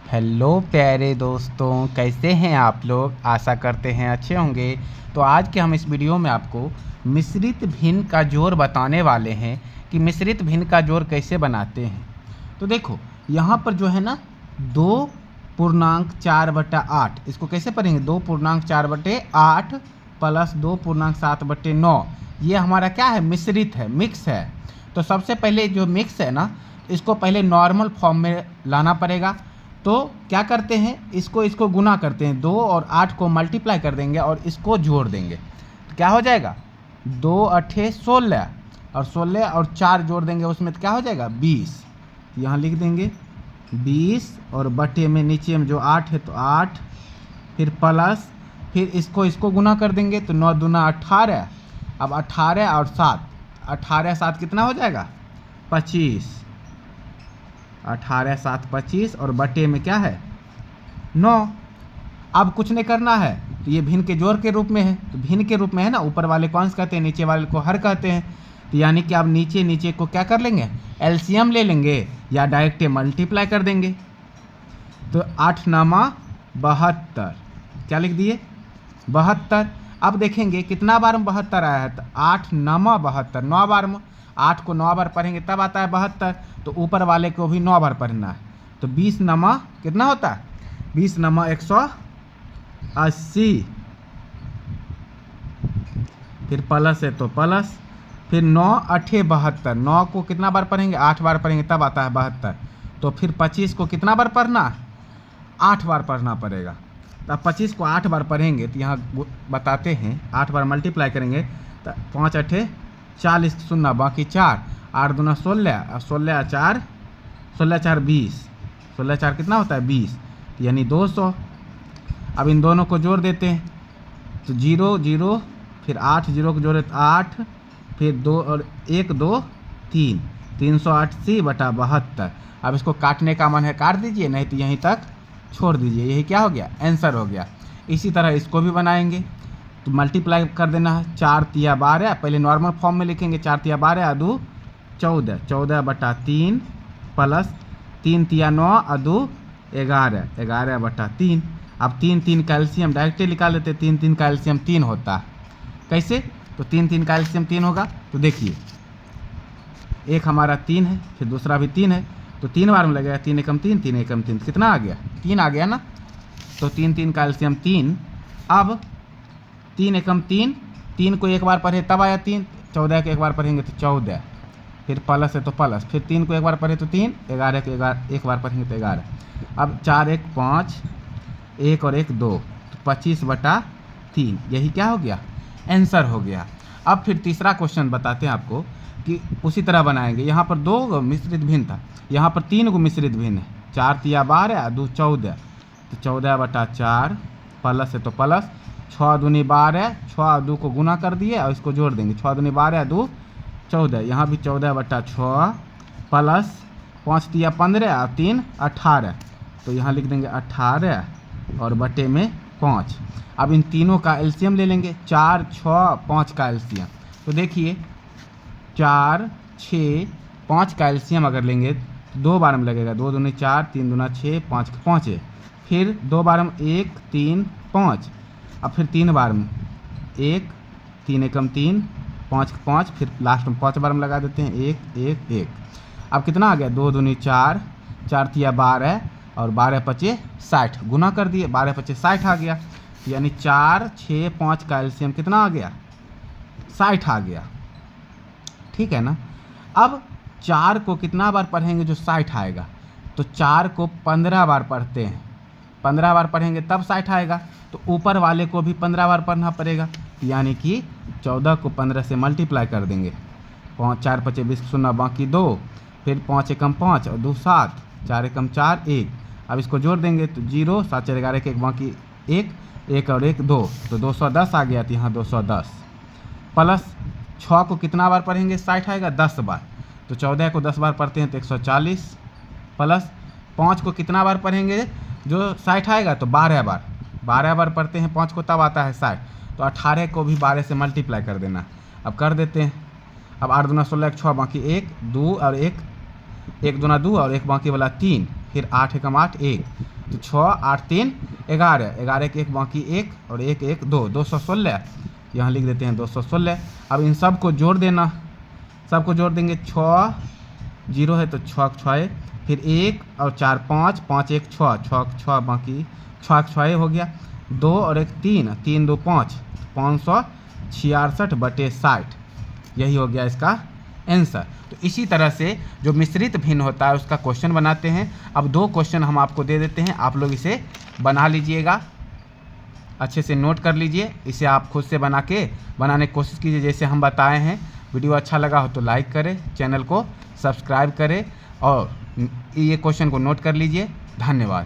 Hello प्यारे दोस्तों, कैसे हैं आप लोग। आशा करते हैं अच्छे होंगे। तो आज के हम इस वीडियो में आपको मिश्रित भिन्न का जोड़ बताने वाले हैं कि मिश्रित भिन्न का जोड़ कैसे बनाते हैं। तो देखो यहाँ पर जो है ना 2.4/8 इसको कैसे पढ़ेंगे 2.4/8 प्लस 2.7/9। ये हमारा क्या है, मिश्रित है, मिक्स है। तो सबसे पहले जो मिक्स है ना इसको पहले नॉर्मल फॉर्म में लाना पड़ेगा। तो क्या करते हैं, इसको गुना करते हैं, 2 और 8 को मल्टीप्लाई कर देंगे और इसको जोड़ देंगे। तो क्या हो जाएगा 2 अठे 16 और 16 और 4 जोड़ देंगे उसमें तो क्या हो जाएगा 20। तो यहाँ लिख देंगे 20 और बटे में नीचे में जो 8 है तो 8, फिर प्लस, फिर इसको गुना कर देंगे तो 9 दूना 18। अब 18 और 7, 18 7 कितना हो जाएगा 25। 18 7 25 और बटे में क्या है 9। अब कुछ नहीं करना है, तो ये भिन्न के जोड़ के रूप में है, तो भिन्न के रूप में है ना, ऊपर वाले को अंश कहते हैं, नीचे वाले को हर कहते हैं। तो यानी कि अब नीचे को क्या कर लेंगे, एलसीएम ले लेंगे या डायरेक्ट मल्टीप्लाई कर देंगे। तो 8 9 72, क्या लिख दिए 72। अब देखेंगे कितना बार में 72 आया है, तो 8 9 72, 9 बार में। 8 को 9 बार पढ़ेंगे तब आता है 72, तो ऊपर वाले को भी 9 बार पढ़ना है। तो 20 9 कितना होता है 20 9 180, फिर प्लस है तो प्लस, फिर 9 अठे 72, 9 को कितना बार पढ़ेंगे 8 बार पढ़ेंगे तब आता है 72। तो फिर 25 को कितना बार पढ़ना है 8 बार पढ़ना पड़ेगा। तो 25 को 8 बार पढ़ेंगे तो यहाँ बताते हैं 8 बार मल्टीप्लाई करेंगे तो 5 अठे 40 शून्य बाकी 4, 8 दूना 16 और 16 4 20, 16 4 कितना होता है 20, यानी 200। अब इन दोनों को जोड़ देते हैं तो 0 0, फिर 8 0 को जोड़े तो 8, फिर 2 और 1 2 3, 380/72। अब इसको काटने का मन है काट दीजिए, नहीं तो यहीं तक छोड़ दीजिए। यही क्या हो गया आंसर हो गया। इसी तरह इसको भी बनाएंगे तो मल्टीप्लाई कर देना है, 4 तिया 12, पहले नॉर्मल फॉर्म में लिखेंगे 4 तिया 12 2 14, 14/3 प्लस 3 तिया 9 2 11, 11/3। अब 3 3 कैल्शियम डायरेक्ट निकाल लेते, 3 3 कैल्शियम 3 होता है। कैसे, तो 3 3 कैल्शियम 3 होगा। तो देखिए एक हमारा 3 है, फिर दूसरा भी 3 है, तो 3 बार में लगेगा 3 एकम 3, 3 एकम 3 कितना आ गया 3 आ गया ना। तो 3 3 कैल्शियम 3। अब 3 एकम 3, 3 को एक बार पढ़े तब आया 3, 14 को एक बार पढ़ेंगे तो 14, फिर प्लस है तो प्लस, फिर 3 को एक बार पढ़े तो 3, 11 को एक बार पढ़ेंगे तो 11। अब 4 1 5, 1 और 1 2, तो 25/3। यही क्या हो गया आंसर हो गया। अब फिर तीसरा क्वेश्चन बताते हैं आपको कि उसी तरह बनाएंगे। यहाँ पर 2 मिश्रित भिन्न था, यहाँ पर 3 मिश्रित भिन्न है, 4 तिया 12 2 14, तो 14/4 प्लस है तो प्लस, 6 दूनी 12, 6 2 को गुना कर दिए और इसको जोड़ देंगे, 6 दूनी 12 2 14, यहाँ भी 14/6 प्लस 5 तिया 15 और 3 18, तो यहाँ लिख देंगे 18 और बटे में 5। अब इन तीनों का एलसीएम ले लेंगे, 4 6 5 का एलसीएम। तो देखिए 4 6 5 का एलसीएम अगर लेंगे तो 2 बार में लगेगा, 2 दूनी 4, 3 दूना 6, 5 5 है, फिर 2 बार में 1 3 5, अब फिर 3 बार में 1 3 एकम 3, 5 5, फिर लास्ट में 5 बार में लगा देते हैं 1 1 1। अब कितना आ गया 2 दूनी 4, 4 तिया 12 और 12 5 60, गुना कर दिए 12 5 60 आ गया। यानी 4 6 5 का एलसीएम कितना आ गया 60 आ गया। ठीक है ना। अब 4 को कितना बार पढ़ेंगे जो 60 आएगा, तो 4 को 15 बार पढ़ते हैं, 15 बार पढ़ेंगे तब 60 आएगा। तो ऊपर वाले को भी 15 बार पढ़ना पड़ेगा, यानी कि 14 को 15 से मल्टीप्लाई कर देंगे, 5 4 5 20 शून्य बाकी 2, फिर 5 एकम 5 और 2 7, 4 एकम 4 1। अब इसको जोड़ देंगे तो 0 7 4 11 1 बाकी 1, 1 और 1 2, तो 210 आ गया। तो यहाँ 210 प्लस 6 को कितना बार पढ़ेंगे 60 आएगा 10 बार, तो 14 को 10 बार पढ़ते हैं तो 140, प्लस 5 को कितना बार पढ़ेंगे जो 60 आएगा तो 12 बार, 12 बार पढ़ते हैं 5 को तब आता है 60, तो 18 को भी 12 से मल्टीप्लाई कर देना। अब कर देते हैं, अब 8 दूना 16 6 बाकी 1 2 और 1 1 दूना 2 और 1 बाकी वाला 3, फिर 8 एकम 8 1, तो 6 8 3 11, 11 के 1 बाकी 1 और 1 1 2, 216। यहाँ लिख देते हैं 216। अब इन सब को जोड़ देना, सबको जोड़ देंगे। 6 0 है तो 6 6, फिर 1 और 4 5, 5 1 6, 6 6 बाकी 6 6 हो गया। 2 और 1 3, 3 2 5, 566/60, यही हो गया इसका आंसर। तो इसी तरह से जो मिश्रित भिन्न होता है उसका क्वेश्चन बनाते हैं। अब 2 क्वेश्चन हम आपको दे देते हैं, आप लोग इसे बना लीजिएगा, अच्छे से नोट कर लीजिए। इसे आप खुद से बनाने की कोशिश कीजिए जैसे हम बताए हैं। वीडियो अच्छा लगा हो तो लाइक करें, चैनल को सब्सक्राइब करें और ये क्वेश्चन को नोट कर लीजिए। धन्यवाद।